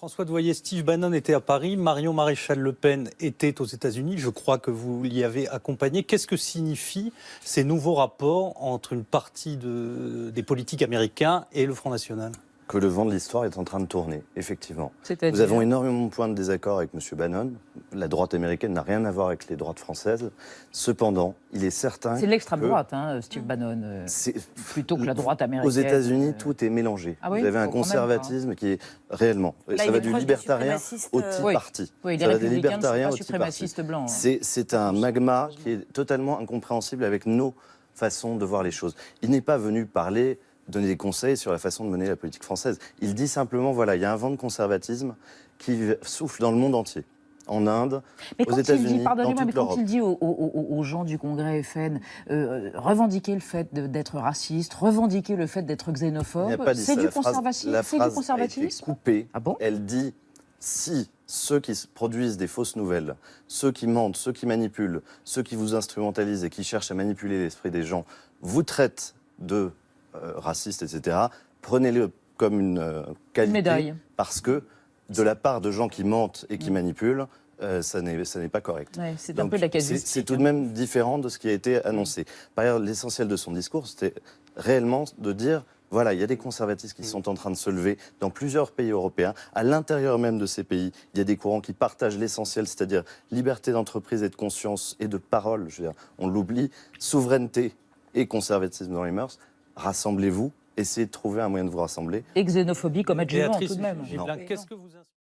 François Doyer, Steve Bannon était à Paris, Marion Maréchal-Le Pen était aux États-Unis. Je crois que vous l'y avez accompagné. Qu'est-ce que signifient ces nouveaux rapports entre une partie des politiques américains et le Front National ? Que le vent de l'histoire est en train de tourner, effectivement. C'est-à-dire ? Nous avons énormément de points de désaccord avec M. Bannon. La droite américaine n'a rien à voir avec les droites françaises. Cependant, il est certain C'est l'extrême droite, Steve Bannon, plutôt que la droite américaine. Aux États-unis, tout est mélangé. Ah oui, vous avez un quand même, conservatisme qui est réellement... Là, ça il va est du proche libertarien au Tea Oui. Party. Oui, les ça va des républicains ne sont libertariens pas au Tea Party. suprémacistes blancs. C'est un magma qui est totalement incompréhensible avec nos façons de voir les choses. Il n'est pas venu donner des conseils sur la façon de mener la politique française. Il dit simplement, voilà, il y a un vent de conservatisme qui souffle dans le monde entier. En Inde, aux États-Unis, dans toute l'Europe. Quand il dit aux gens du Congrès FN, revendiquer le fait d'être raciste, revendiquer le fait d'être xénophobe, c'est du conservatisme. La C'est phrase du conservatisme. a été coupée. Ah bon ? Elle dit, si ceux qui produisent des fausses nouvelles, ceux qui mentent, ceux qui manipulent, ceux qui vous instrumentalisent et qui cherchent à manipuler l'esprit des gens, vous traitent de racistes, etc., prenez-le comme une qualité, médaille. Parce que de la part de gens qui mentent et qui manipulent, ça n'est pas correct. Ouais, c'est un peu de la casuistique. C'est tout de même différent de ce qui a été annoncé. Par ailleurs, l'essentiel de son discours, c'était réellement de dire, voilà, il y a des conservatistes qui sont en train de se lever dans plusieurs pays européens. À l'intérieur même de ces pays, il y a des courants qui partagent l'essentiel, c'est-à-dire liberté d'entreprise et de conscience et de parole. Je veux dire, on l'oublie, souveraineté et conservatisme dans les mœurs. Rassemblez-vous, essayez de trouver un moyen de vous rassembler. Et xénophobie comme adjuvant, tout de même. Gibelin, qu'est-ce que vous